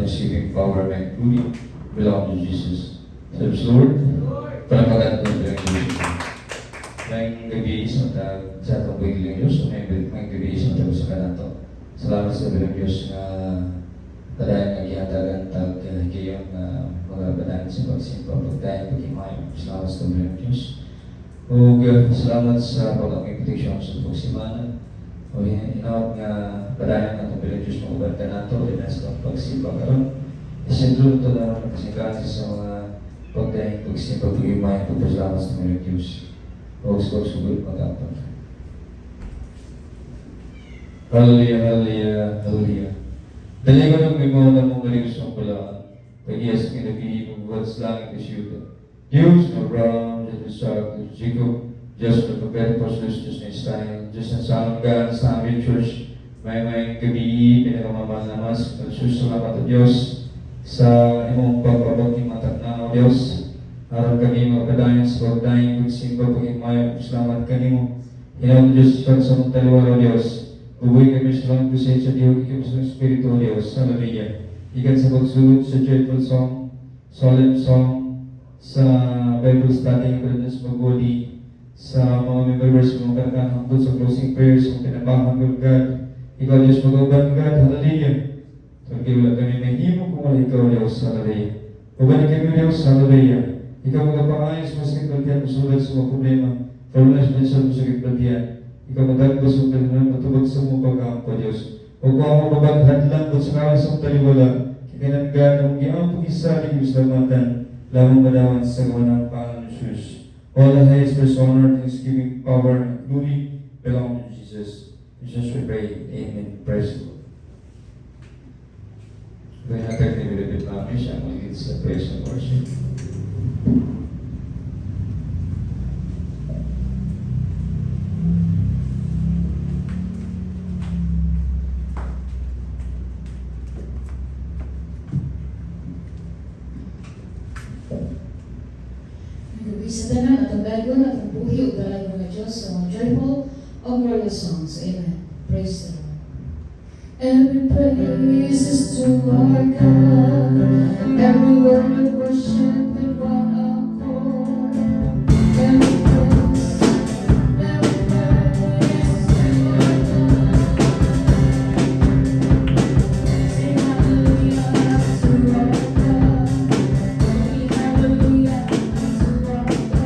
receiving power and glory belong to Jesus. Sabi sa Lord, palapagan ko ng Jesus. Ngayong gabi sa itong biglang Diyos, ngayong gabi sa itong sa kanato. Salamat sa bilang Diyos na padayan ng ihatagan tag kayo na mga badaan sa pagsimpa, pagdayan, paghimayo. Salamat sa bilang Diyos. O salamat sa pag-aming proteksyon sa pagsimana. O inawat nga padayan ng bilang Diyos na ubat ka nato, sa pagsimpa karon. Isentro ito na kasingkasi sa mga pagdayan, pagsimpa, paghimayo, pagpasalamat sa bilang Diyos. O sugod mag-apat. Hallelujah, hallelujah, hallelujah. Dali ko nang may mga mong maligos ng pulaan. Pag-ias ang kinabihim ng buwats langit ni Siyuda. Diyos na Abraham, Diyos na Isaac, Diyos na Jacob, Diyos na Pagpetipos, Diyos na Israel, Diyos na Salanggan sa aming church. May gabi, pinakamamahal na mas, nagsusalamat ang Diyos sa imong pagpabot ng matatnang o Diyos. Harap kami magpadayan sa pagdaing, magsimba, pag-imayo, salamat kanimo. Hinaw Diyos sa mong taliwala o Diyos. Buhay kami sa lang kusay sa Diyos, ikaw sa Espiritu o Diyos. Hallelujah. Ikan sa pagsugod sa joyful song, solemn song, sa Bible study, brothers Magoli, sa mga members mo kanang hangtod sa closing prayers, sa pinabahan ng God. Ikaw Diyos mag-uban God. Hallelujah. Kaya wala kami may himo kung wala ikaw Diyos. Hallelujah. Uban kami Diyos. Hallelujah. Ikaw magpapangayos sa sakit baltiyan, masulat sa mga problema. Formulas na siya sa sakit baltiyan. Ikaw matagpo sa kanilang matubag sa mga pagkakampo, Diyos. Huwag ko ako mabaghad lang kung sa kalas ang taliwala. Kikinanggan ang iyong pag-isa ng islamatan. Lamang madawan sa gawa ng Panginoon Jesus. All the highest first honor, thanksgiving, power, and glory belong to Jesus. In Jesus we pray. Amen. Praise the Lord. Kaya natin nililipit namin siya mag-lead sa praise and worship. Sa tanan at ang Bible at ang buhi o dalag mga Diyos sa mga joyful o glorious songs. Amen. Praise the Lord. Every praise is to our God. Every word of worship in one accord. Every praise, every praise to our God. Sing hallelujah to our God. Sing hallelujah to our God.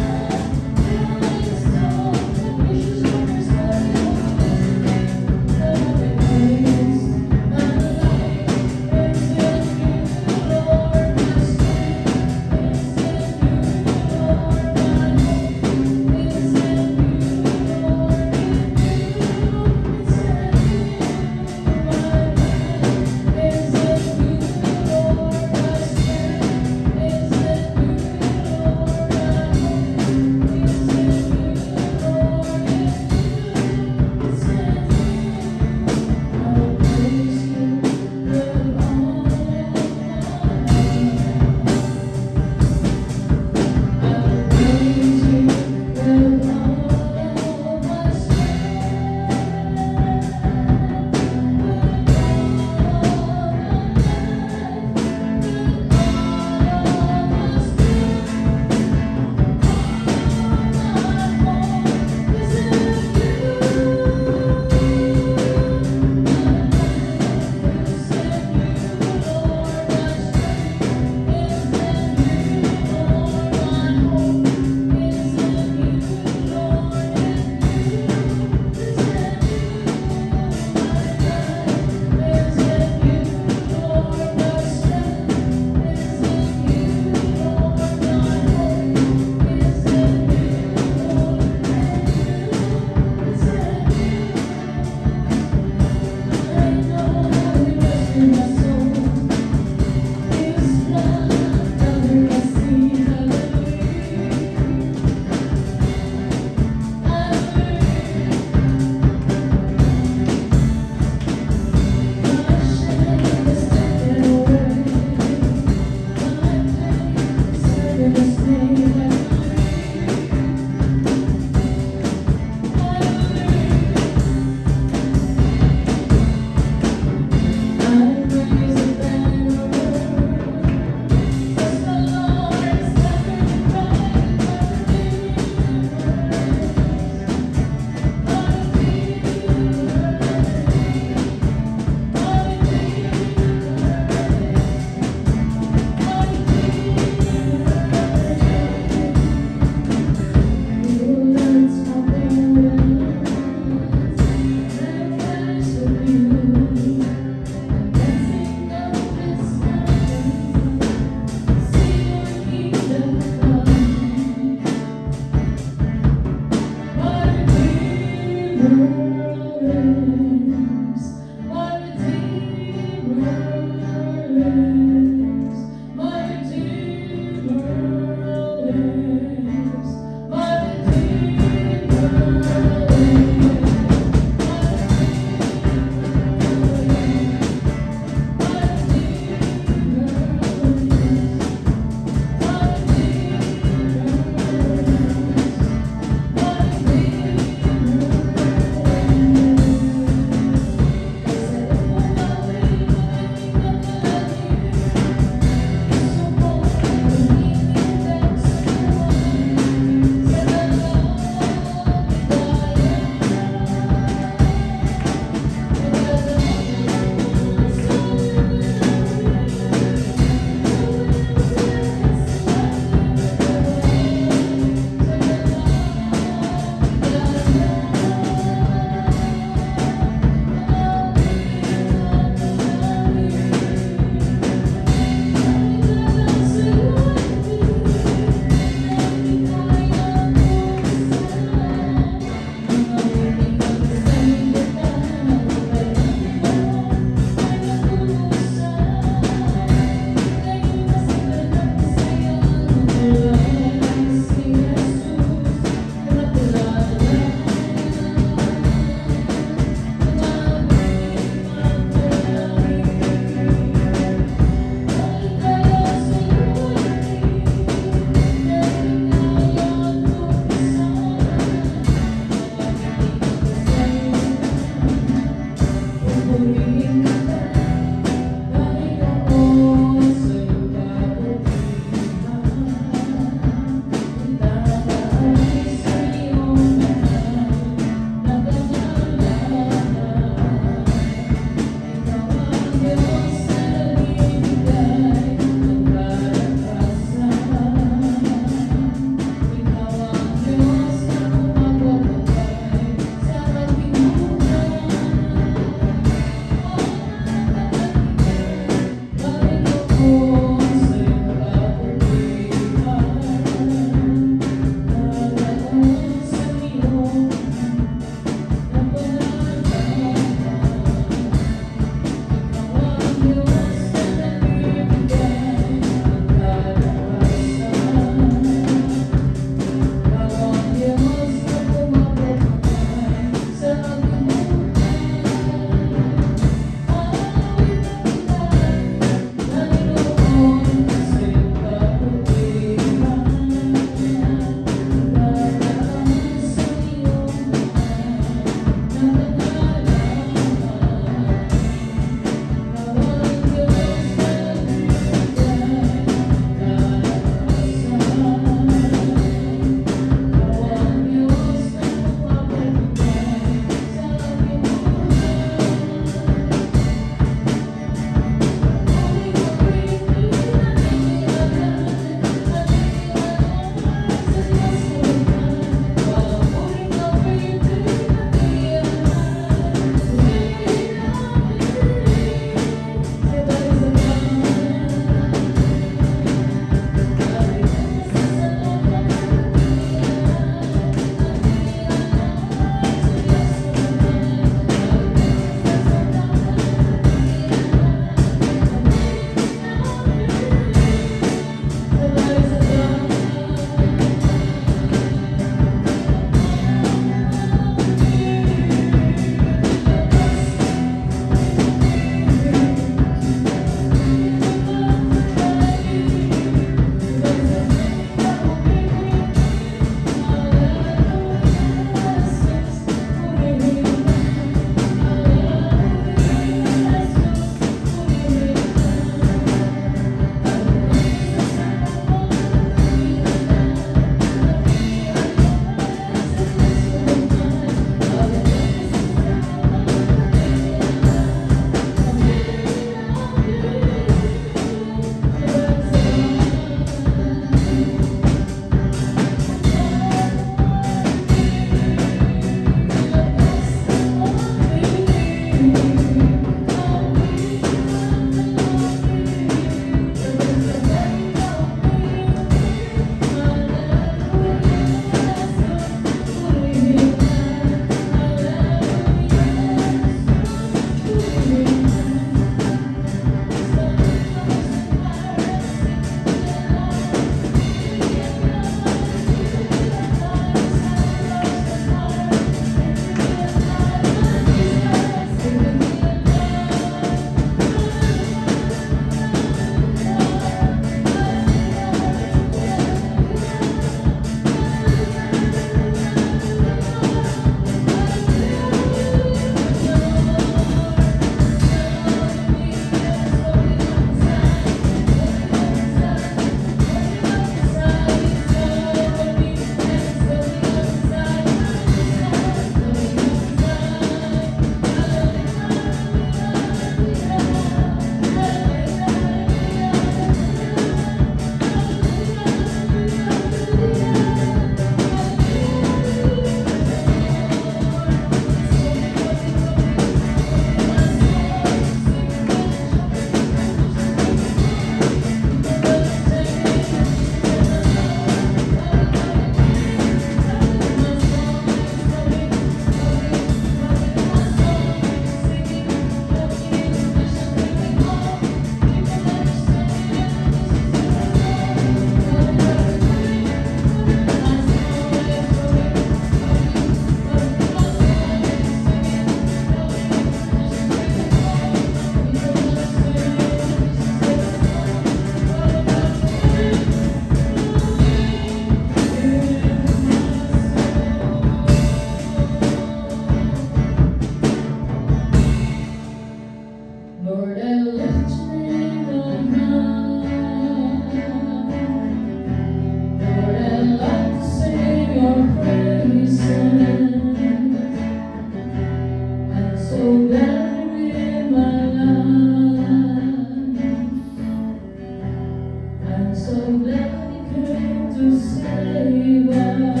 to save us.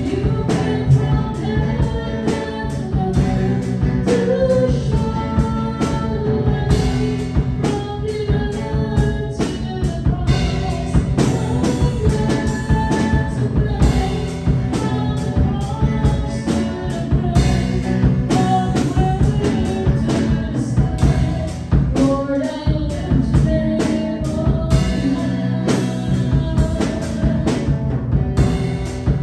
You've been from heaven to show the way from the earth to the cross. To play from the cross to the grave, from the grave to the sky. Lord, I live today on high.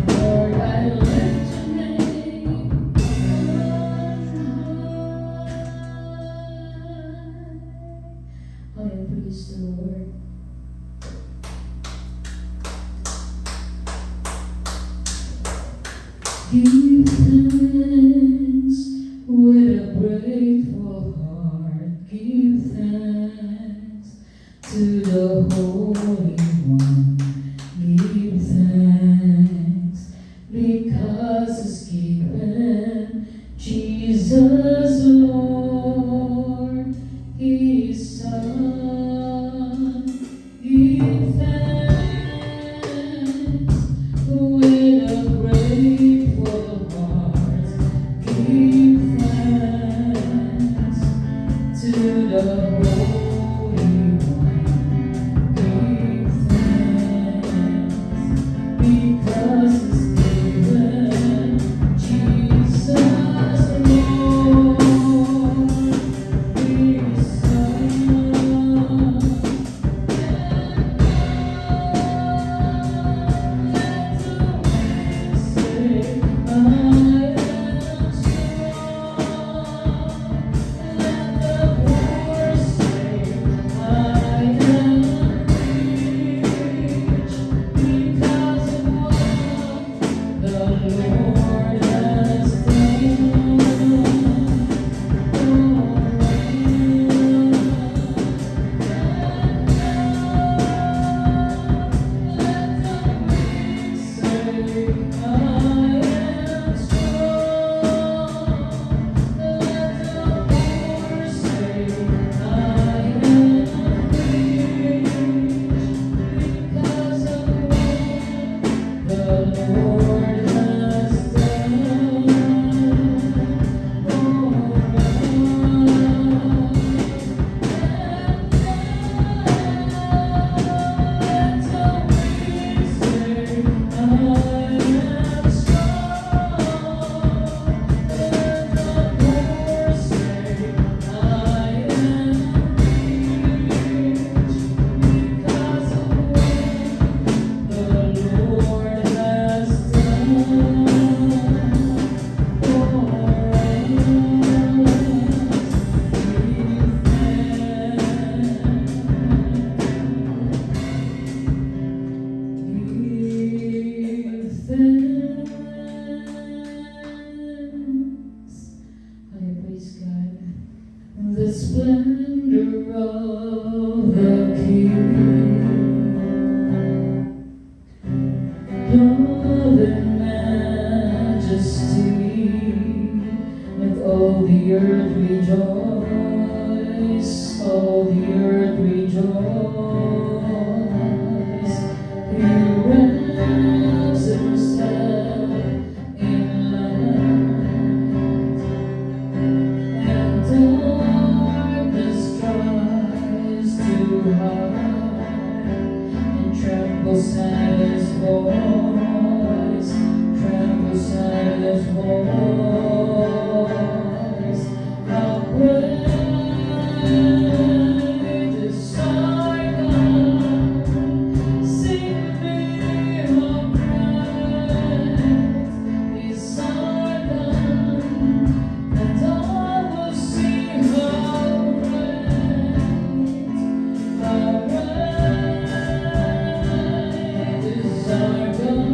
Lord, I lift your name on high. Hallelujah, praise the Lord. Give thanks with a grateful heart. Give thanks to the Holy One. Give thanks because He's given Jesus Lord, His Son. Give thanks with a grateful heart. Give thanks to the Holy One. Give thanks because He's given Jesus Lord, His Son. The splendor of the King, love and majesty, with all the earth rejoice, all the earth rejoice. He wraps Himself in light, and darkness tries to hide, and trembles at His voice, trembles at His voice. How great is our God! Sing me, how great is our God! And all will see how great is our God.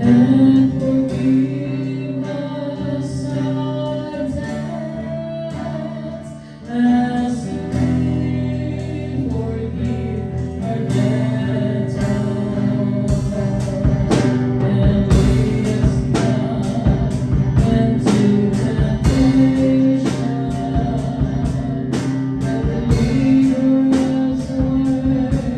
and forgive us our debts as we forgive our debtors. And lead us not into temptation, but deliver us away from evil.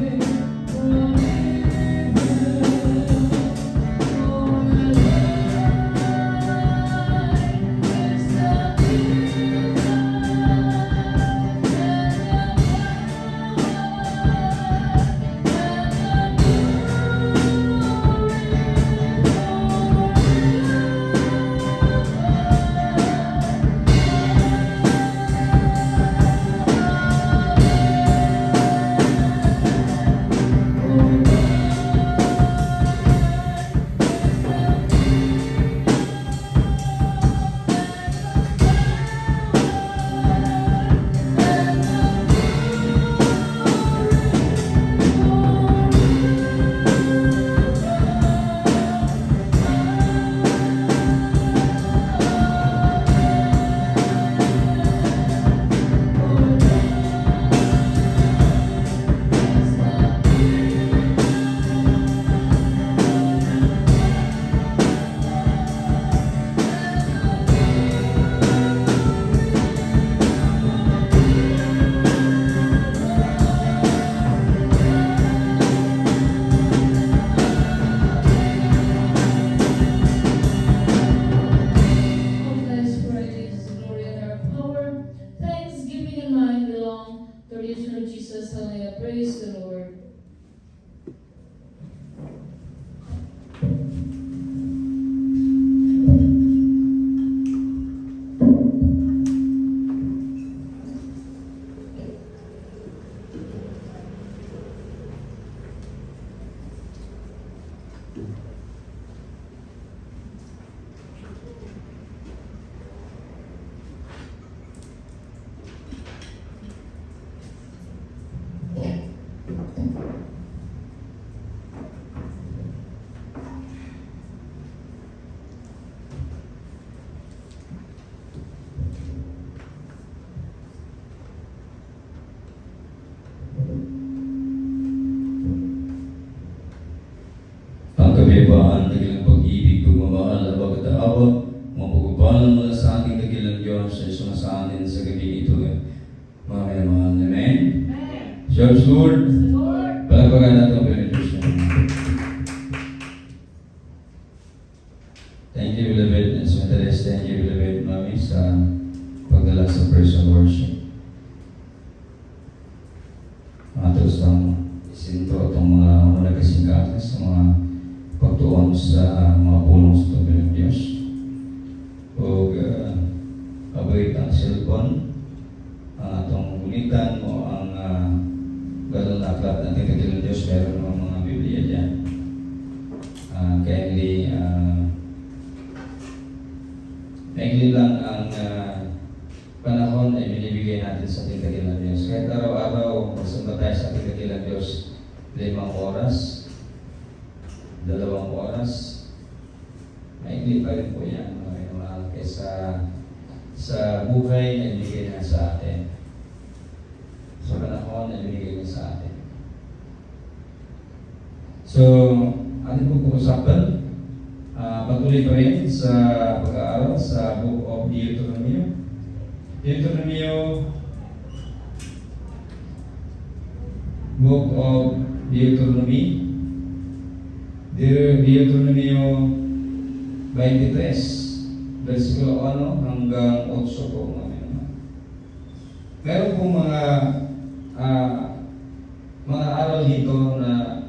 For thine is the Thanksgiving and mine belong to the reason of Jesus. Hallelujah. Praise the Lord. Ang kabibaan, dakilang pag-ibig, pagmamahal, abag at awa, mga pagpapalang mula sa ating dakilang Diyos ay sumasanin sa gabi ito. Mga minamahal. Amen? George Lord, palagpagan natin ang penetration. Thank you, beloved, and Sweetheart. Thank you, beloved, Mami, sa pagdala sa praise and worship. Atos ang isinto itong mga nagkasingkatan sa mga pagtuon sa mga pulong sa tubig ng Diyos. O abay ang cellphone, ang atong unitan o ang galon na aklat natin kagilang Diyos, meron ng mga Biblia dyan. Maigli lang ang panahon ay binibigay natin sa ating kagilang Diyos. Kahit araw-araw, magsamba tayo sa ating kagilang Diyos, 5 oras, 2 oras, maigli pa rin po yan, mga mahal, kaysa sa buhay na ibigay na sa atin. Sa panahon na ibigay na sa atin. So, atin po pag-usapan, patuloy pa rin sa pag-aaral sa Book of Deuteronomy. Book of Deuteronomy. Deuteronomy 23, versikulo 1 hanggang 8 po. Meron pong mga aral dito na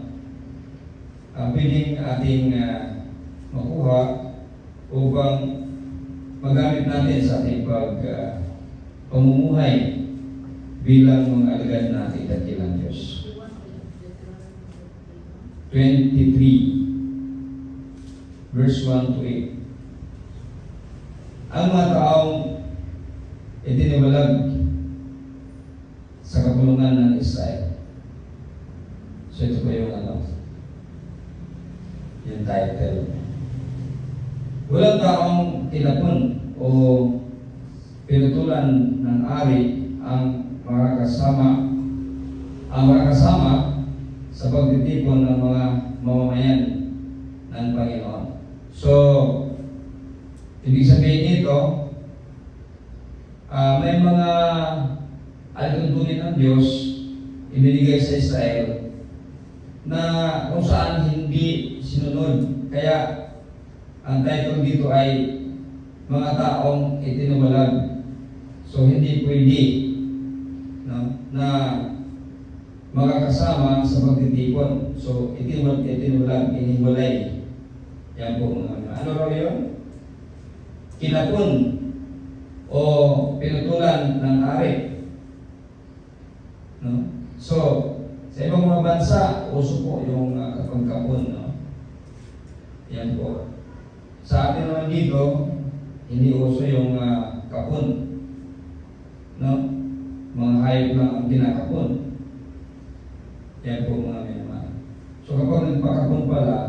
pwedeng ating makuha upang magamit natin sa ating pamumuhay bilang mga alagad natin dakilang Diyos. 23 verse 1 to 8. Ang mga taong itiniwalag sa kapulungan ng Israel. So ito po yung yung title. Walang taong tinapon o pinutulan ng ari ang mga kasama sa pagtitipon ng mga mamamayan ng Panginoon. So, ibig sabihin nito, may mga alituntunin ng Diyos ibinigay sa Israel na kung saan hindi sinunod. Kaya ang title dito ay mga taong itinuwalag. So hindi pwede, no, na makakasama sa pagtitipon. So itinuwalag, iniwalay. Yan po mga ano raw yun? Kinapon o pinutulan ng ari. No? So, sa ibang mga bansa, uso po yung kapagkapon. No? Yan po. Sa atin naman dito, hindi uso yung kapon. No? Mga hayop lang ang kinakapon. Yan po mga minamahal. So kapag nagpakapon pala,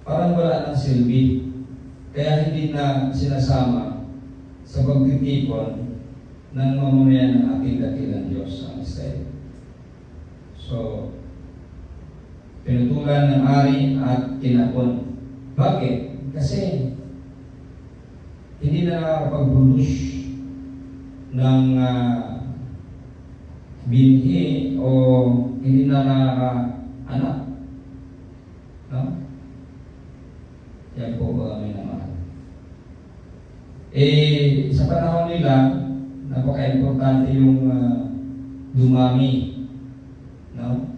parang wala ng silbi. Kaya hindi na sinasama sa pagtitipon ng mamamayan ng ating dakilang Diyos sa Israel. So, pinutulan ng ari at kinapon. Bakit? Kasi hindi na nakakapag-produce ng binhi o hindi na nakaka-anak. No? Yan po ba kami naman. Sa panahon nila, napaka-importante yung dumami. No?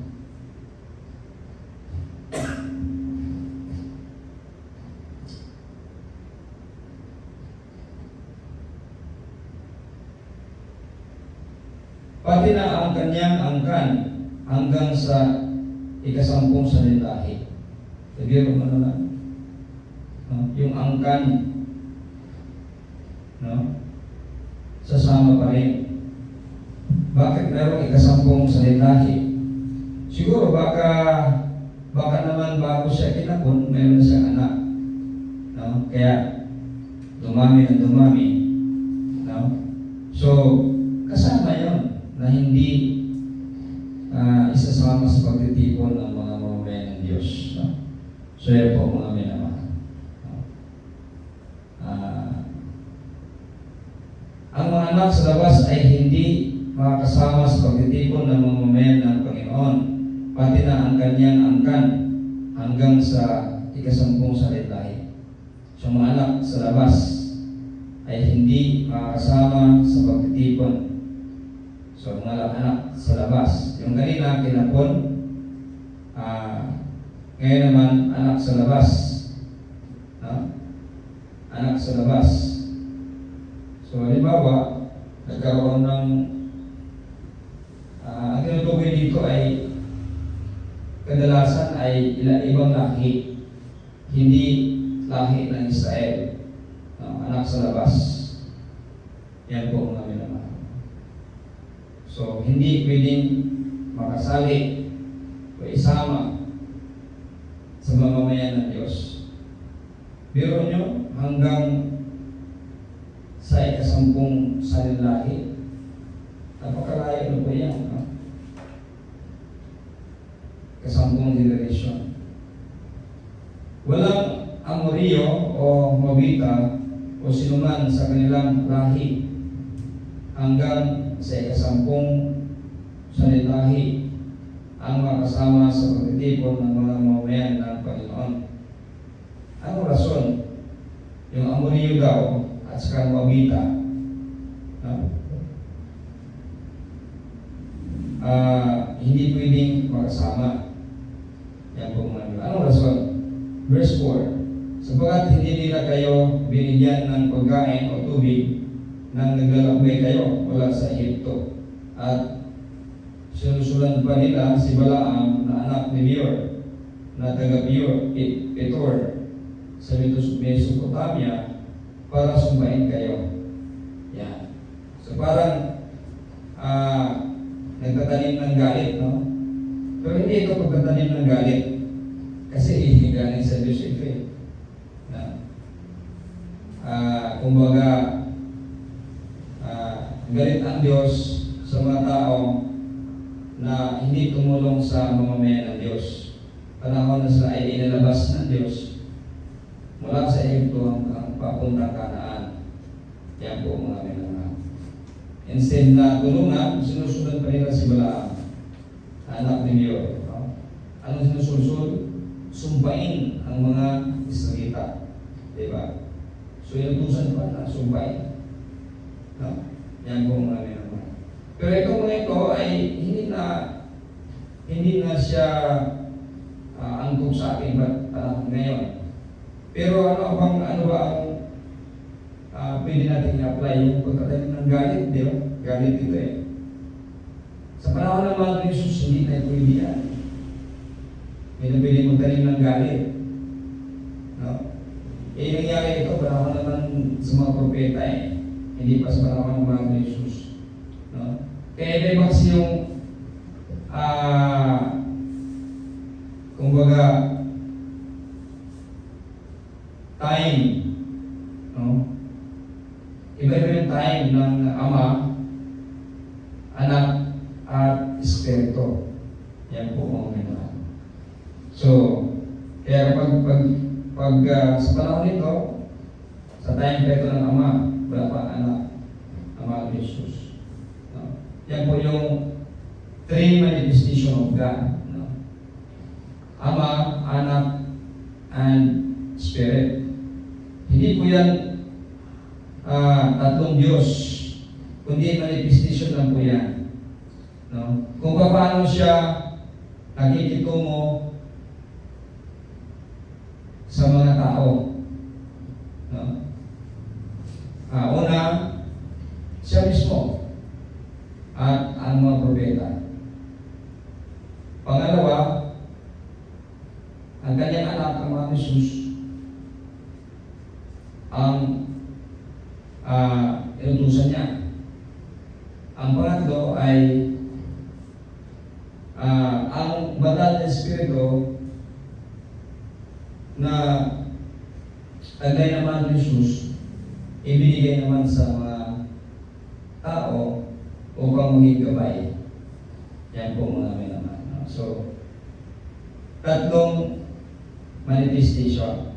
Pati na ang kanyang angkan hanggang sa ikasampung salitahi. Sabihin mo na lang. No? Yung angkan, no? Sasama pa rin. Bakit mayroong ikasampung salitahi? Siguro baka naman bago siya kinapon, mayroon siyang anak. No? Kaya dumami ng dumami. No? So, kasama yon na hindi isasama sa pagtitipon ng mga mamamayan ng Diyos. No? So, yan po mga minamahal. No? Ang mga anak sa labas ay hindi makakasama sa pagtitipon ng mamamayan ng Panginoon, pati na ang kanyang angkan hanggang sa ikasampung salitahi. So, mga anak sa labas ay hindi makakasama sa pagtitipon. So, mga anak sa labas. Yung kanina, kinapon. Ngayon naman, anak sa labas. No? Anak sa labas. So, halimbawa, nagkaroon ng ang tinutukoy dito ay kadalasan ay ibang lahi. Hindi lahi ng Israel. No? Anak sa labas. Yan po mga minamahal. So, hindi pwedeng makasali o isama sa mamamayan ng Diyos. Biro nyo, hanggang sa ikasampung salilahi, napakalayo na po yan. No? Kasampung generation. Walang Amoryo o Moabita o sinuman sa kanilang lahi hanggang sa ikasampung salilahi ang makasama sa pagtitipon ng mga mamamayan ng Panginoon. Anong rason? Yung Amoryo daw at saka Moabita, no? Hindi pwedeng makasama. Yan po mga nila. Anong rason? Verse 4, sapagat hindi nila kayo binigyan ng pagkain o tubig nang naglalakbay kayo mula sa Egypto, at sinusulan pa nila si Balaam na anak ni Beor na taga Petor sa Mesopotamia para sumbahin kayo. Yan. So parang nagtatanim ng galit, no? Pero hindi ito pagtatanim ng galit. Kasi galing sa Diyos ito eh. sa mamamayan ng Diyos. Panahon na sila ay inilabas ng Diyos mula sa Egypto hanggang papuntang Kanaan. Yan po mga minamahal. Instead na tulungan, sinusunod pa nila si Balaam, anak ni Beor. Anong sinusunod? Sumpain ang mga Israelita. Diba? So inutusan pa na sumpain. No? Yan po mga minamahal. Pero itong mga ito ay hindi na siya angkop sa ating panahon ngayon. Pero ano ba ang pwede natin i-apply yung pagkatanim ng galit, di ba? Galit ito eh. Sa panahon ng mga Jesus, hindi na ito pwede yan. May nabili mong tanim ng galit. No? Eh, nangyari ito, panahon naman sa mga propeta eh. Hindi pa sa panahon ng mga Jesus. No? Kaya iba kasi yung kumbaga time, no? Iba-iba yung time ng Ama, Anak, at Espiritu. Yan po mga minamahal. So, kaya pag sa panahon nito, sa time pa ito ng Ama, wala pang Anak, Ama at Jesus. No? Yan po yung three manifestation of God. No? Ama, Anak, and Spirit. Hindi po yan tatlong Diyos, kundi manifestation lang po yan. No? Kung paano siya nakikitungo sa mga tao. No? Una, siya mismo at ang mga propeta. Pangalawa, ang kanyang anak, ang mga Jesus, ang inutusan niya. Ang pangatlo ay ang banal na Espiritu na tagay naman ng Jesus, ibinigay naman sa mga tao upang maging gabay. Yan po mga naman. No? So, tatlong manifestation.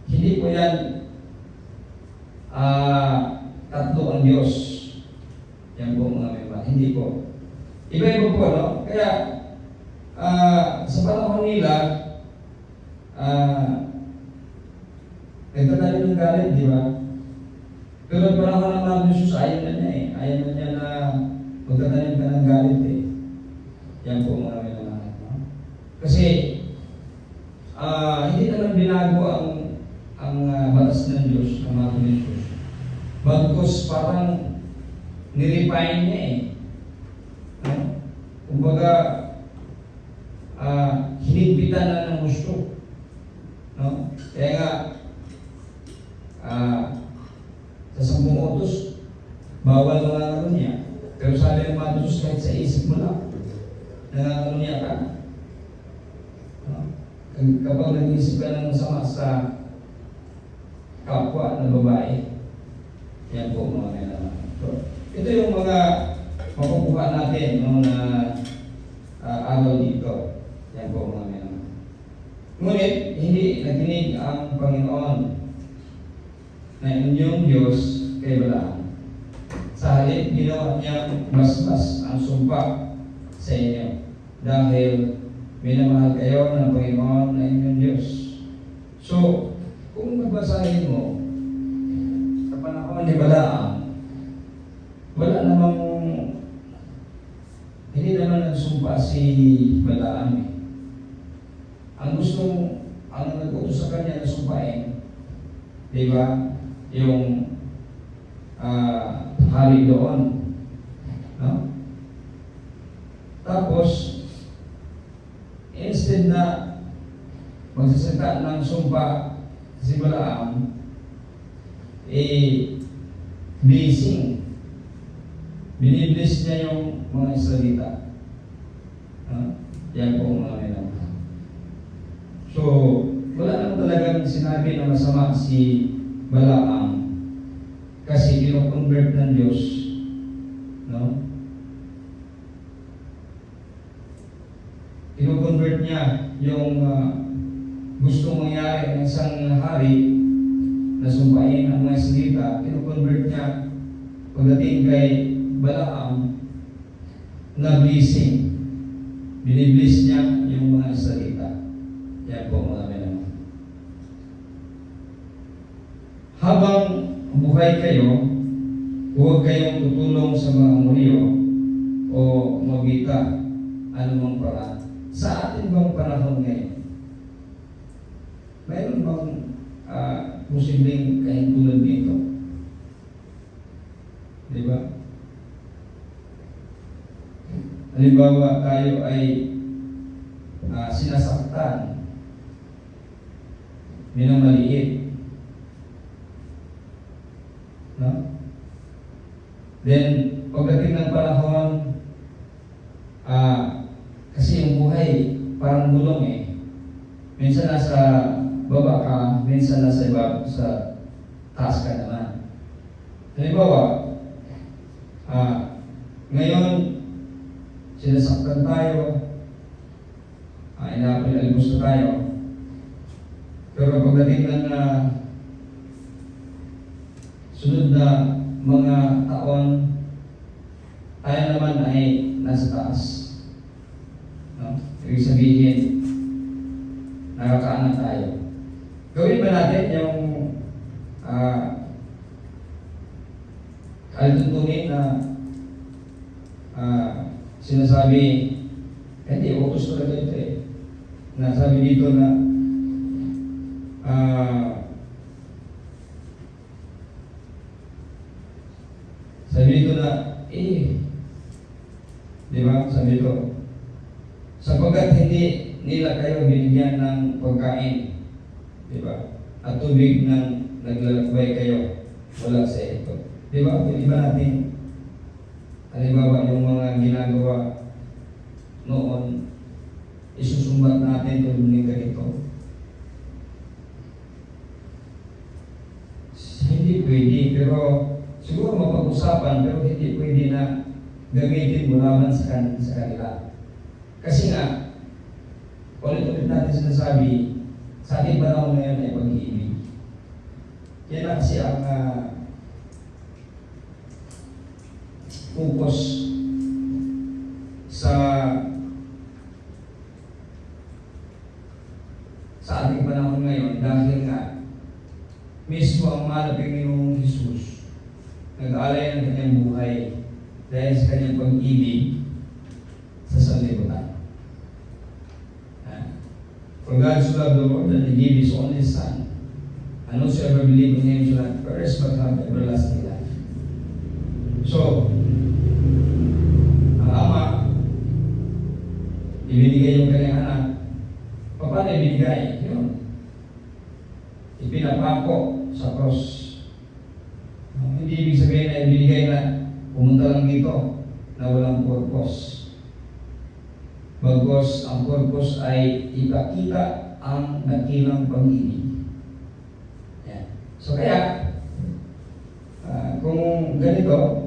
Hindi po yan tatlo ang Diyos. Yan po mga naman. Hindi po. Iba-iba po, no? Kaya, sa panahon nila, nagtatalim ng galit, di ba? Pero panahon ng mga Jesus, ayaw na niya eh. Ayaw na niya na magtatalim ka ng galit eh. Yan po mga naman. No? Kasi, hindi naman binago ang batas ng Diyos, ang mga Jesus. Bagkus parang nirefine niya eh. No? Kumbaga, hinigpitan na ng gusto. No? Kaya nga, sa 10 utos, bawal nangangalo niya. Pero sabi ng mga Jesus, kahit sa isip mo lang, nangangalo niya ka. No? Kapag nag-isip ka ng masama sa kapwa ng babae, yan po mga kailangan. So, ito yung mga makukuha natin no, na araw dito. Yan po mga kailangan. Ngunit, hindi nakinig ang Panginoon na inyong Diyos kay Balaam. Sa halip, ginawa niya basbas ang sumpa sa inyo dahil minamahal kayo ng Panginoon na inyong Diyos. So, kung magbasahin mo sa panahon ni Balaam, wala namang hindi naman nagsumpa si Balaam eh. Ang nag-utos sa kanya na sumpain, di ba? Yung hari doon. No? Tapos, instead na magsasalita ng sumpa si Balaam, blessing. Binibless niya yung mga Israelita. Yan po mga kailangan. So, wala naman talagang sinabi na masama si Balaam kasi kino-convert ng Diyos. No? yung gusto mangyari ng isang hari na sumpain ang mga salita, kino-convert niya pagdating kay Balaam na blessing. Binibliss niya yung mga salita. Yan po mga naman. Habang buhay kayo, huwag kayong tutulong sa mga muriyo o mabita anumang paraan. Sa ating bang panahon ngayon, mayroon bang posibleng kahintulad dito? Di ba? Halimbawa, tayo ay sinasaktan, minamaliit. No? Then, pagdating ng panahon, kasi yung buhay parang gulong eh. Minsan nasa baba ka, minsan nasa iba, sa taas ka naman. Halimbawa, ngayon, sinasaktan tayo, inapil-alibos na tayo. Pero pagdating ng sunod na mga taon, tayo naman ay nasa taas. No? Ibig sabihin, nakakaangat tayo. Gawin ba natin yung alituntunin na sinasabi, hindi, utos talaga ito eh. Nasabi dito na sabi dito na, di ba? Sabi dito, sapagkat hindi nila kayo binigyan ng pagkain, di ba? At tubig ng naglalakbay kayo, wala sa ito. Di ba? Pwede ba natin, halimbawa yung mga ginagawa noon, isusumbat natin tulad ng ganito? Hindi pwede, pero siguro mapag-usapan, pero hindi pwede na gamitin mo laban sa kanila. Kasi nga, ulit-ulit natin sinasabi, sa ating panahon ngayon ay pag-ibig. Yan na kasi ang focus sa ating panahon ngayon dahil nga mismo ang mahal na Panginoong Jesus nag-alay ng kanyang buhay dahil sa kanyang pag-ibig sa sanlibutan. For God so loved the world that He gave His only Son, and whosoever believe in Him shall not perish but have everlasting life. So, ang Ama, ibinigay yung kanyang anak. Paano ibinigay? Yun. Ipinapako sa cross. Hindi ibig sabihin na ibinigay na pumunta lang dito na walang purpose. Bagos ang purpose ay ipakita ang dakilang pag-ibig. Yan. So kaya, kung ganito,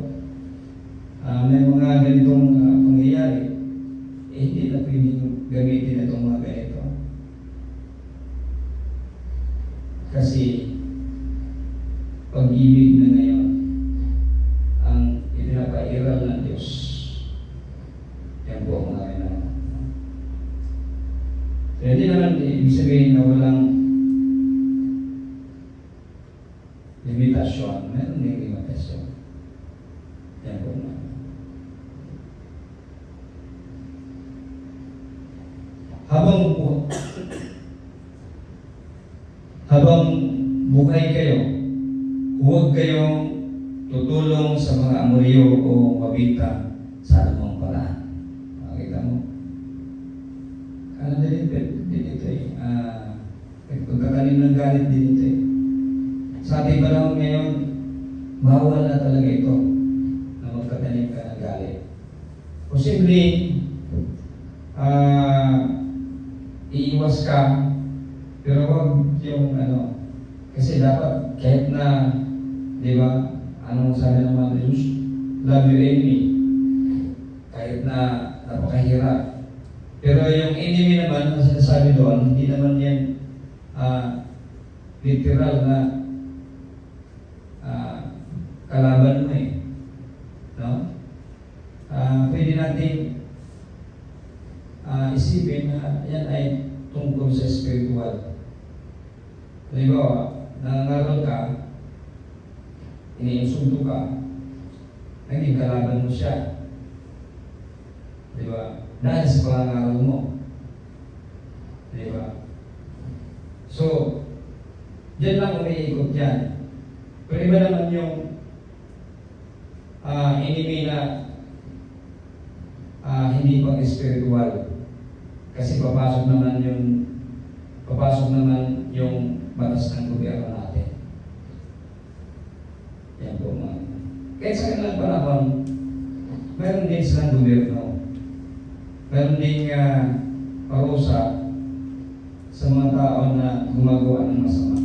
may mga ganitong pangyayari, hindi na pwedeng gamitin itong mga ganito. Kasi pag-ibig na ngayon ang ipinapairal ng Diyos. Yan po ang mga ganito. So, hindi naman ibig sabihin na walang limitasyon. Meron din limitasyon. Yan po mga. Habang buhay kayo, huwag kayong tutulong sa mga amoryo o mabita sa anumang paraan. Makikita mo? Din ito eh. Pagkakanin ng galit din ito eh. Sa ating panahon ngayon, bawal na talaga ito na magkatanim ka ng galit. Posible, iiwas ka, pero wag yung kasi dapat kahit na, di ba, anong sabi ng mga Diyos? Love your enemy. Kahit na napakahirap, Pero yung enemy naman, ang sinasabi doon, hindi naman yan literal na kalaban mo eh. No? Pwede natin isipin na yan ay tungkol sa spiritual. Halimbawa, nangangaral ka, iniinsulto ka, naging kalaban mo siya. Di ba? Dahil sa pangangaral mo. Di ba? So, dyan lang umiikot yan. Pero iba naman yung enemy na hindi pang spiritual. Kasi papasok naman yung batas ng gobyerno natin. Yan po mga. Kahit sa kanilang panahon, meron din silang gobyerno. Meron din parusa sa mga tao na gumagawa ng masama.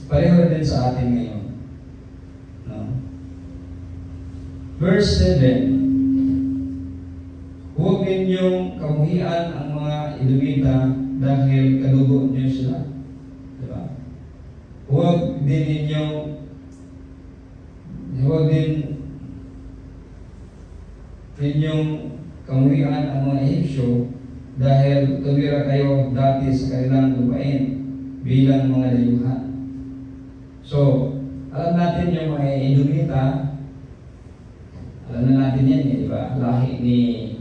Pareho din sa atin ngayon. No? Verse 7, huwag ninyong kamuhian ang mga Edomita dahil kadugo niyo sila. Diba? Huwag din ninyong kamuhian ang mga Ehipsyo dahil tumira kayo dati sa kanilang lupain bilang mga dayuhan. So, alam natin yung mga Edomita, alam na natin yan, di ba? Lahi ni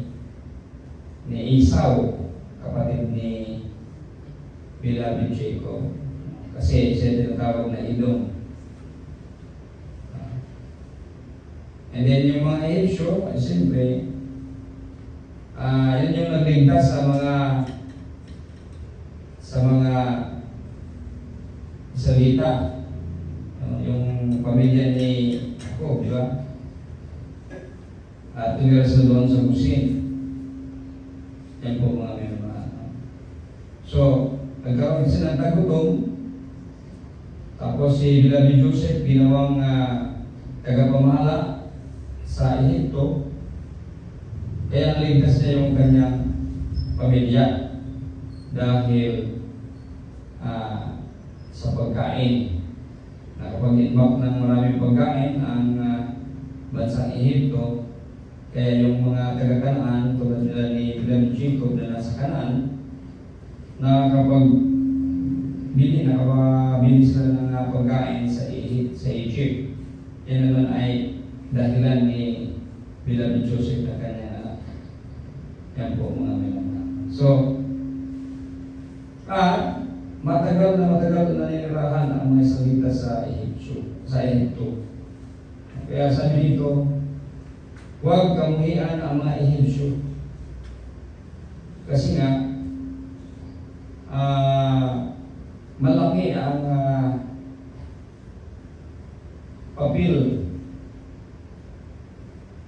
Esau, kapatid ni beloved Jacob. Kasi siya tinatawag na Edom. And then yung mga Ehipsyo, ay siyempre, yun yung nagligtas sa mga Israelita. Yung pamilya ni Jacob, di ba? At tumira sila doon sa Musin. Yan po mga mga. So, nagkaroon sila ng tagutom. Tapos si beloved Joseph, ginawang tagapamahala sa Ehipto. Kaya naligtas niya yung kanyang pamilya dahil sa pagkain. Nakapag-imbak ng maraming pagkain ang bansang Ehipto. Kaya yung mga taga-Kanaan, tulad nila ni beloved Jacob na nasa Kanaan, nakapabili sila ng pagkain sa Egypt. Yan naman ay dahilan ni beloved Joseph na kanyang anak. Yan po mga mga. So, matagal na naninirahan ang mga Israelita sa Ehipto. Kaya sabi dito, huwag kamuhian ang mga Ehipsyo. Kasi nga, malaki ang papel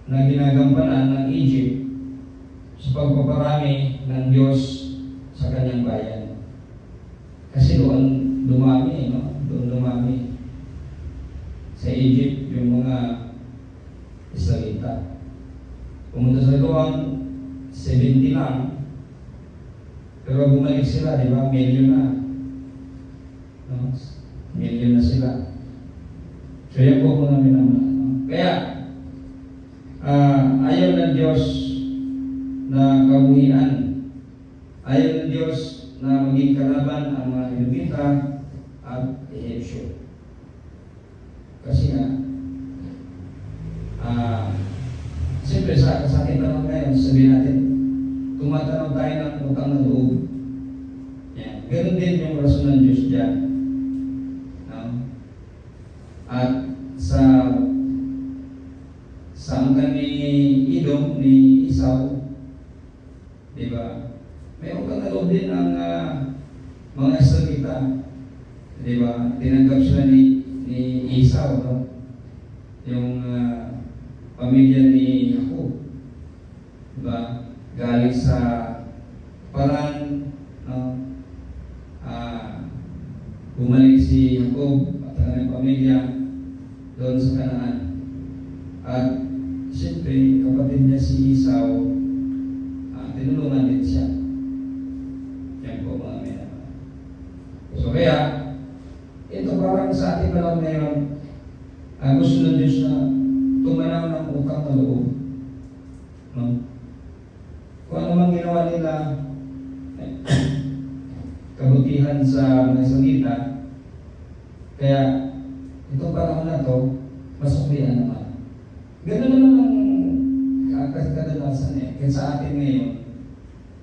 na ginagampanan ng Egypt sa pagpaparami ng Diyos sa kanyang bayan. Kasi doon dumami, no? Doon dumami sa Egypt yung mga Israelita. Pumunta sa doon, 70 lang. Pero bumalik sila, di ba? Million na. No? Million na sila. So yan po kung namin naman. Kaya, ayaw ng Diyos na kamuhian. Ayaw ng Diyos na maging kalaban ang mga Edomita at Ehipsyo. Kasi nga, siyempre sa ating tanong ngayon, sabihin natin, tumatanaw tayo ng utang na loob. Yan. Ganun din yung rason ng Diyos dyan. No? At sa angkan ni Edom, ni Esau, di ba? May utang na loob din ang mga Israelita. Di ba? Tinanggap sila ni Esau, no? Yung pamilya ni Jacob. Diba? Galing sa Paran, no? Bumalik si Jacob at ang kanyang pamilya doon sa Kanaan. At ginawa nila kabutihan sa mga salita. Kaya itong panahon na to, masuklian naman. Ganun naman ang kadalasan eh. Kaya sa atin ngayon,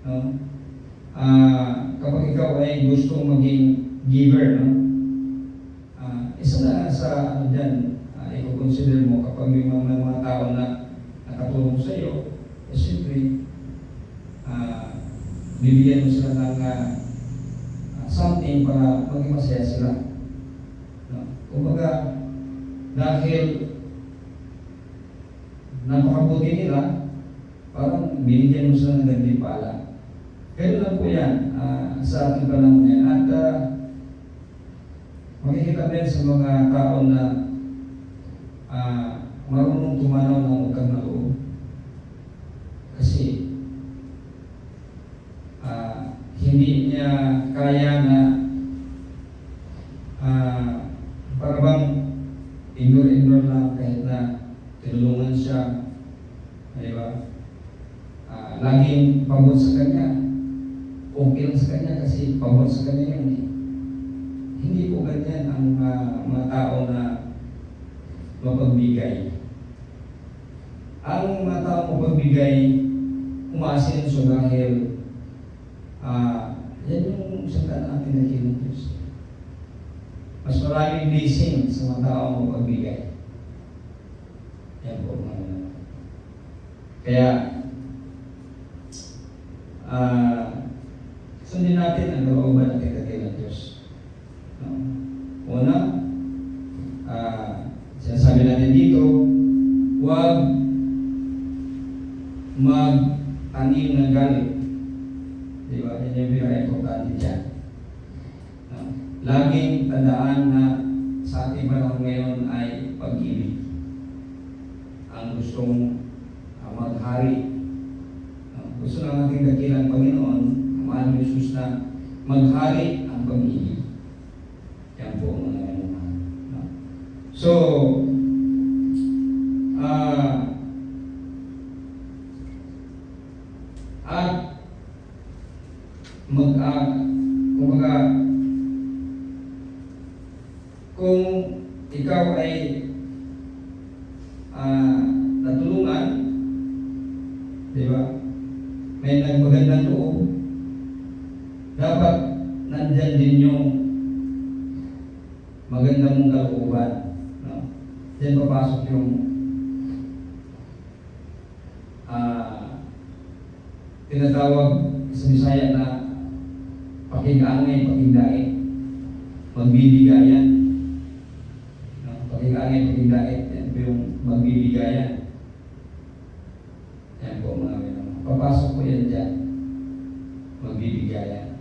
no? Kapag ikaw ay gusto maging giver, no? Isa na sa ano dyan, i-consider mo kapag may mga tao na nakatulong sa iyo, siyempre, bibigyan mo sila ng something para maging masaya sila. No? Kumbaga, dahil napakabuti nila, parang binigyan mo sila ng gantimpala. Ganun lang po yan sa ating panahon yan. At makikita din sa mga tao na marunong tumanaw ng utang na loob. Kasi hindi niya kaya na para bang ignore lang kahit na tinulungan siya, di ba? Laging pabor sa kanya, okay lang sa kanya kasi pabor sa kanya yun eh. Hindi po ganyan ang mga tao na mapagbigay. Ang mga tao mapagbigay, umasin sa dahil yan yung salita natin na ng Diyos. Mas maraming blessing sa mga tao mapagbigay. Yan po mga naman. Kaya sundin natin ang kalooban at ikagay ng Diyos. No? Una, sinasabi natin dito, huwag mag-tanim ng galit. Di ba? Yan yung pinaka-importante dyan. No? Laging tandaan na sa ating panahon ngayon ay pag-ibig. Ang gustong maghari. No? Gusto ng ating dakilang Panginoon, ang mahal ng Jesus na maghari ang pag-ibig. Yan po mga naman. No? So, kumbaga, kung ikaw ay natulungan, di ba? May nagmagandang loob, dapat nandyan din yung magandang mong kalooban. No? Diyan papasok yung tinatawag sa Bisaya na pakingangay, pakingdait, magbibigayan. No? Pakingangay, pakingdait, yan po yung magbibigayan. Yan po mga minamang. Papasok po yan dyan. Magbibigayan.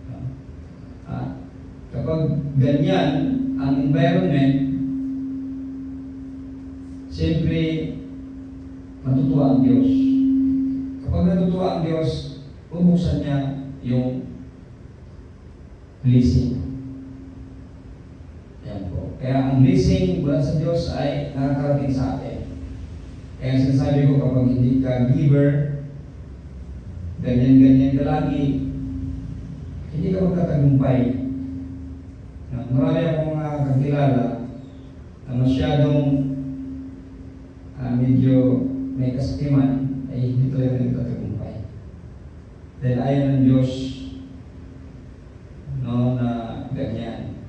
No? Kapag ganyan ang environment, siyempre matutuwa ang Diyos. Kapag natutuwa ang Diyos, bubuksan niya yung blessing. Yan po. Kaya ang blessing mula sa Diyos ay nakakarating sa atin. Kaya sinasabi ko, kapag hindi ka giver, ganyan-ganyan ka lagi, hindi ka magkatagumpay. Marami akong kakilala na masyadong medyo may kasakiman ay hindi talaga nagtatagumpay. Dahil ayaw ng Diyos no, na ganyan.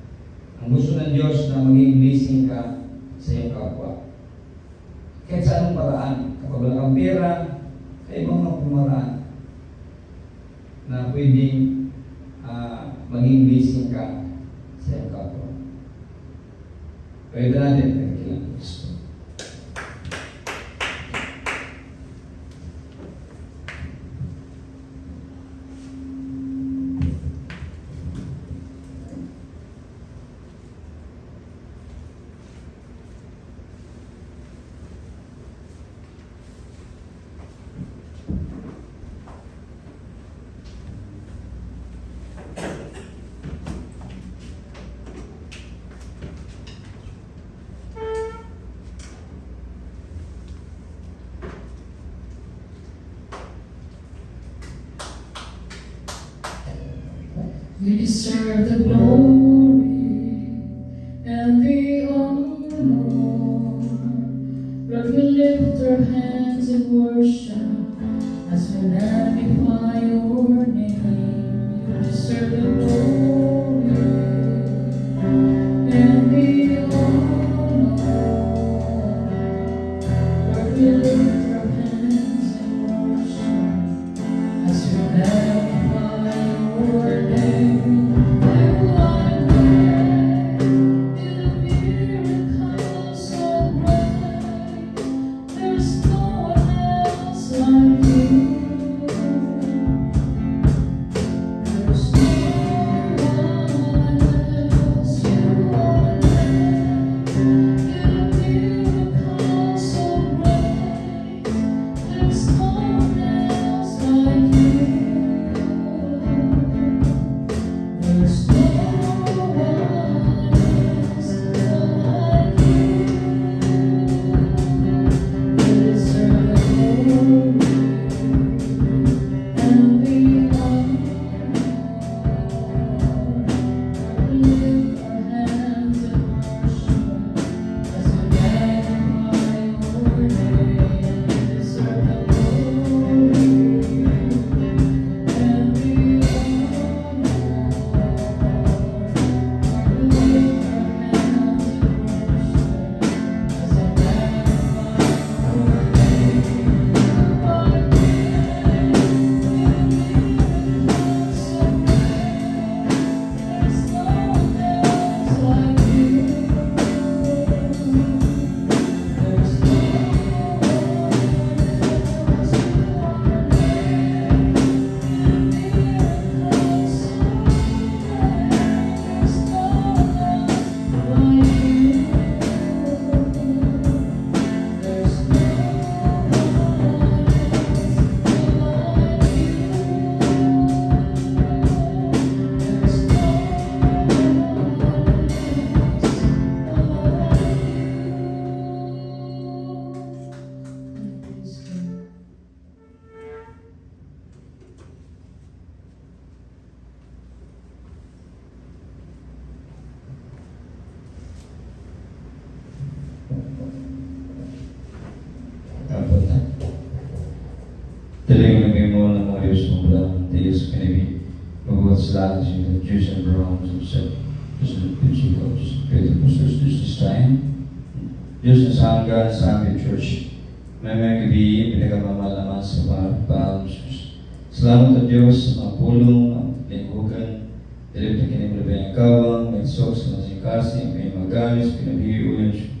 Ang gusto ng Diyos na maging blessing ka sa iyong kapwa. Kahit sa anong paraan, kapag wala kang pera, ay ibang mga pumaraan na pwedeng maging blessing ka sa iyong kapwa. Pwede natin, kailangan gusto. You deserve the glory and the honor. Lord, we lift our hands in worship as we magnify your name. You deserve the glory and the honor. Lord, we lift our hands in worship as we magnify your name. You are great, you do miracles so great. There's no one else like you. There's no one else. You are great, you do miracles so great. There's no one else like you. There's no one else like you. You deserve the glory and the honor. We lift our hands in worship as we magnify your name. You deserve the glory and the Kapag na. Daling nabimo ng mga Diyos mong wala ng tiis kanibi. Mabuhat sa langit siya ng Diyos and Brahms and said, Diyos ng Pinchiko, Diyos ng Pedro Pustos, Diyos this time. Diyos na sa hanggan sa aming church. May gabi, pinakamamahal naman sa paalam Diyos. Salamat ang Diyos sa mga pulong, ang pinaghugan, dilip na kinimulabay ang kawang, may sok sa masingkasi, ang may magalis, pinabhiulan siya.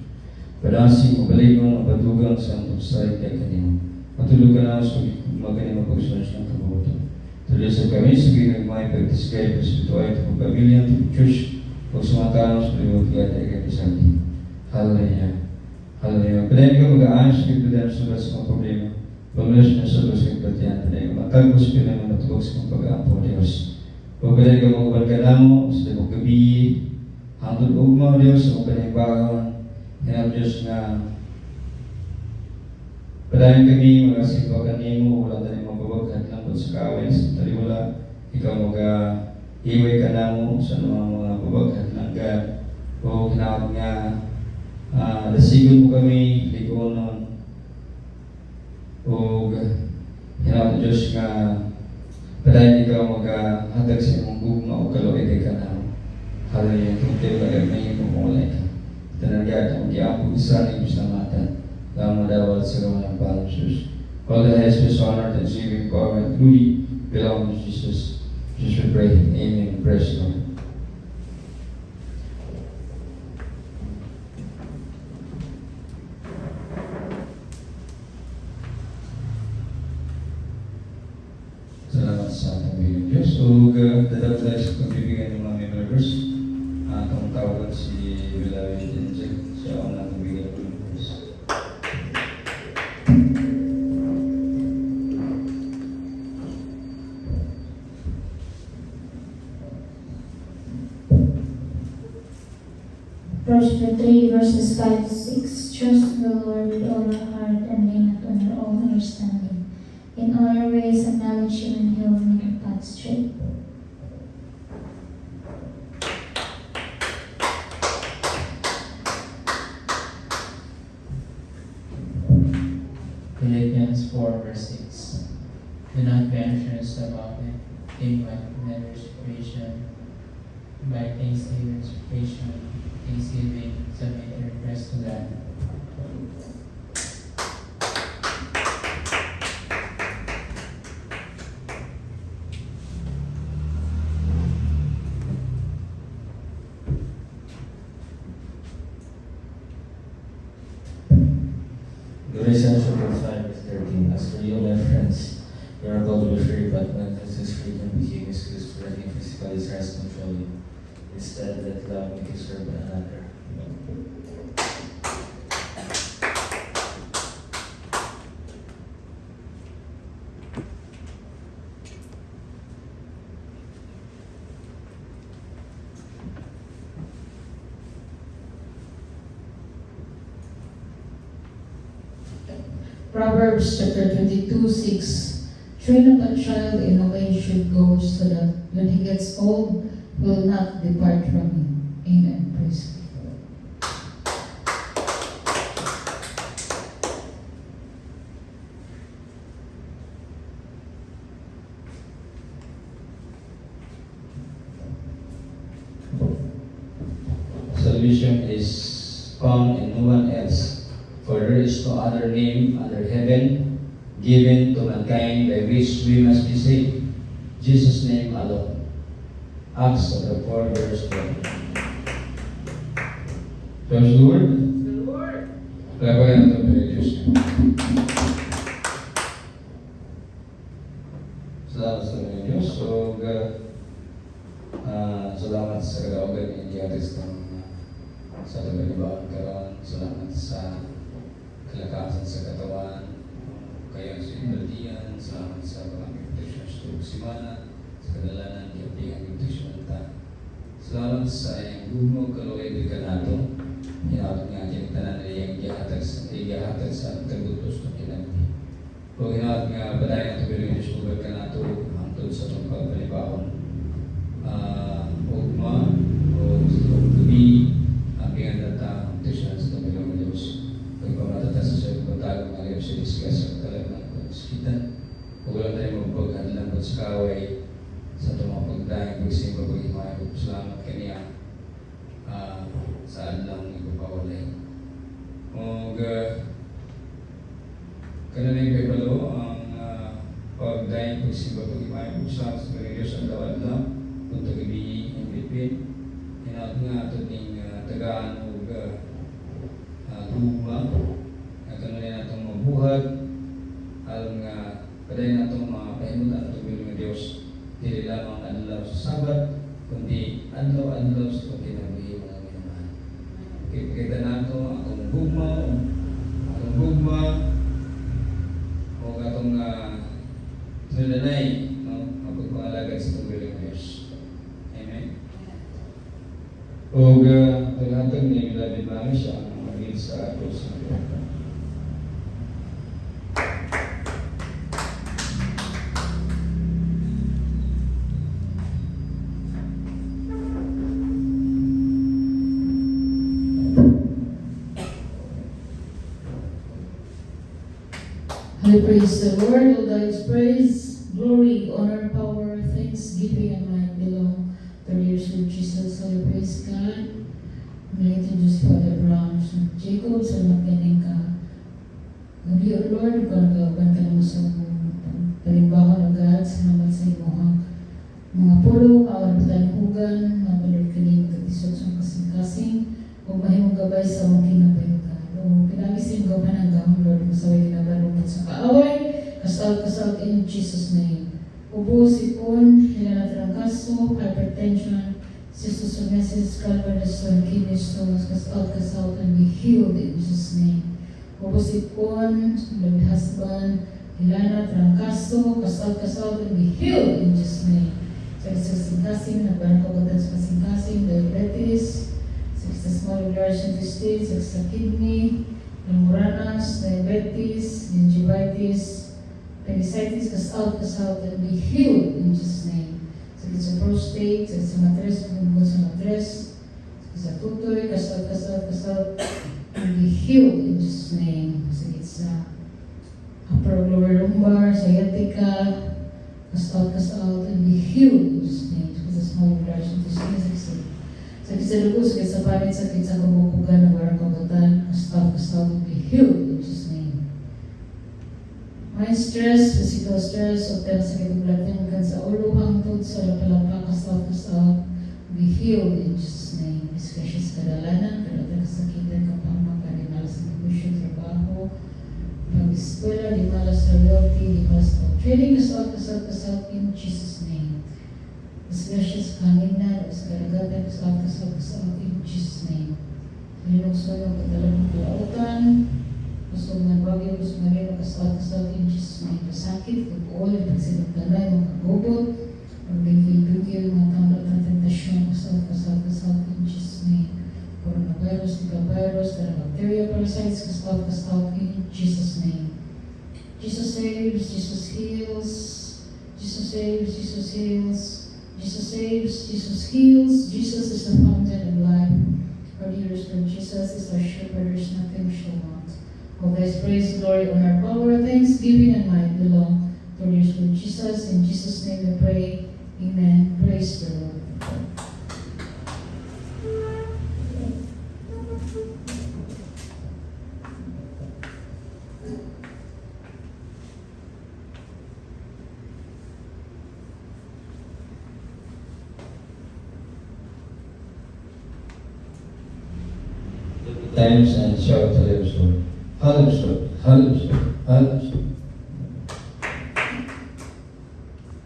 Padasi, mabaligong, mapatugang sa antuksay kay kanino. Matulugan na sa magaling mapagsunod ng kabubutan. Tuloy sa kami, sige nagmay pagtiskay, presbituay, at pagpamilya, at church, o sumatang sa liwag at ay kapisagi. Hallelujah. Hallelujah. Padayin ka mag-aayos sa kipadayan sa mga problema. Pagmulas na sa Diyos kong patiyan. Padayin ka matagos ka na matubog sa mga pag-aapo Diyos. Pagpadayin ka mag-ubal ka na mo sa libog gabi. Hangtod ugma Diyos sa mga panibahon. Hinap Diyos nga padayon kami mga sipagan nimo wala tayong mababaghat lang sa kaway sa taliwala ikaw mag-iway ka na mo sa mga babaghat lang ka o kinawag nga lasigon mo kami likonon o hinap Diyos nga padayon ikaw mag-hatag sa imong gugma o kaloy kay ka na mo. Hallelujah. Kung tayo lagay mo kung wala ka Tanagad ang diapog isa ng Islamatan. Lang madawal sa gawa ng Panginoon Jesus. All the highest is honored and saving power and glory belong to Jesus. Jesus we pray. Amen. Praise God. Salamat sa ating Panginoon Diyos. So, dadap tayo sa pagbibigay ng mga members. Atong tawagan si Bilawi Dinjek. Siya ang nagbigay ng members. Joshua 3 verses 5 to 6. Trust in the Lord with all your heart and lean not on your own understanding. In all your ways acknowledge Him and He will make your path straight. Do not be anxious about it. In my respiration, by thanksgiving, submit your request to God. Galatians chapter 5 verse 13. As for you, my friends, you are called to be free, but when Jesus freedom became excuse for letting physical desires control you. Instead, let love make you serve one another. Proverbs chapter 22:6. Train up a child in the way he should go, so that when he gets old, he will not depart from it. Amen. Praise God. Salvation is found in no one else, for there is no other name under heaven given to mankind by which we must be saved. Jesus' name alone. Acts chapter 4 verse 12. Praise the Lord. Kalapagan natin ang Diyos. Salamat sa mga Diyos. So, salamat sa kagawgan ni Indiatis ng sa tagalibahan karon. Salamat sa kalakasan sa katawan. Kaya sa ingredients. Salamat sa mga invitation sa Simana. Sa kadalanan, hindi ang invitation ta. Salamat sa iyong gumog kaloy ka nato. Hinawag nga kinitanan na iyong iyahatag sa kagutos ng kinagdi. O hinawag nga badayan at tuloy na sugar ka nato hangtod sa itong pagpalibahon. Ugma o sa itong gabi ang pinagdata ang tisyan sa itong ilong Diyos. Pagpamatata sa sa'yo pagtago ng aliyap sa diskas sa talagang pagsikitan. Kung wala tayo magpaghandlang at sa kaway sa itong mga pagdahing pagsimba pag-himaya salamat kaniya sa adlang ipapawalay. O kananay kay Palo ang pagdahing pagsimba pag-himaya salamat sa mga Diyos ang dawad lang kung tagabi yung Pilipin. Hinawag nga ito ng tagaan o luma na kanunay na itong mabuhat alam nga paday na itong mga pahimutan at tumulong ng Diyos hindi lamang adlaw sa Sabat kundi adlaw-adlaw sa itong kinabuhi mga minamahal. Kita na ito akong gugma o katong nulanay mapagpangalagad sa tumulong ng Diyos. Amen. O paghatag ni Milabid Mami siya ang magiging sa atos ng Diyos. I praise the Lord, all thy praise, glory, honor, power, thanksgiving, and might belong to your Son Jesus. So I praise God. May introduce Father Brown. So, Jacob, salamat ganing ka. Gabi, O Lord, kung nagawaban ka naman sa palimbahan ng God, salamat sa imo ang mga pulo, kawan pa tayong hugan, mga balor kaning katisot sa kasing-kasing, kung mahimong gabay sa mong kinabayugan. O pinagisin ko man ang gahong Lord, masaway kinabalungan sa kaaway, kasal in Jesus' name. Ubo, sipon, hilanat ng kaso, hypertension, cystosomiasis, Calvary stone, kidney stones, kasal, and be healed in Jesus' name. Ubo, sipon, Lord husband, hilanat ng kaso, kasal, and be healed in Jesus' name. Sa kasing-kasing, nagbanang sa kasing-kasing, diabetes, sa small large intestine, sa kidney, pneumonitis, diabetes, gingivitis, appendicitis, kasal, and be healed in Jesus' name. Sakit sa prostate, sakit sa matres, bumbugan sa matres, sakit sa tutoy, kasal, and be healed in Jesus' name. Sakit sa upper lower lumbar, sciatica, cast out, and be healed in Jesus' name. Because the small reduction to sin, sakit sa dugo, sakit sa panit, sakit sa kabukugan, na barang kabatan, cast out, and be healed in Jesus' name. Mind stress, physical stress, o tayo sakit ng latin, kan sa ulo, hangtod, sa lapalapa, cast out, be healed in Jesus' name. Especially sa kadalanan, kadalanan kasakitan, kapama, kanimalas sa negosyo, trabaho, pag-eskwela, di malas sa loyalty, di malas sa trading, kasal in Jesus' name. Especially sa kanginan, sa kadagatan, kasal in Jesus' name. Linong-sunong kadalanan kalautan, gusto mga bagay, gusto mga rin, kasal in Jesus' name. Kasakit, pag-uol, pagsinagdanay, mga kagugot, pag-bigil, mga tambat na tentasyon, kasal in Jesus' name. Coronavirus, Zika virus, bacteria, parasites, kasal in Jesus' name. Jesus saves, Jesus heals, Jesus saves, Jesus heals, Jesus saves, Jesus heals, Jesus is the fountain of life. Our dearest Lord Jesus is our shepherd, there is nothing we shall want. All thy praise, glory, honor, power, thanksgiving, and might belong to our dearest Lord Jesus. In Jesus' name we pray. Amen. Praise the Lord. Times and shout hallelujah. Hallelujah. Hallelujah. Hallelujah.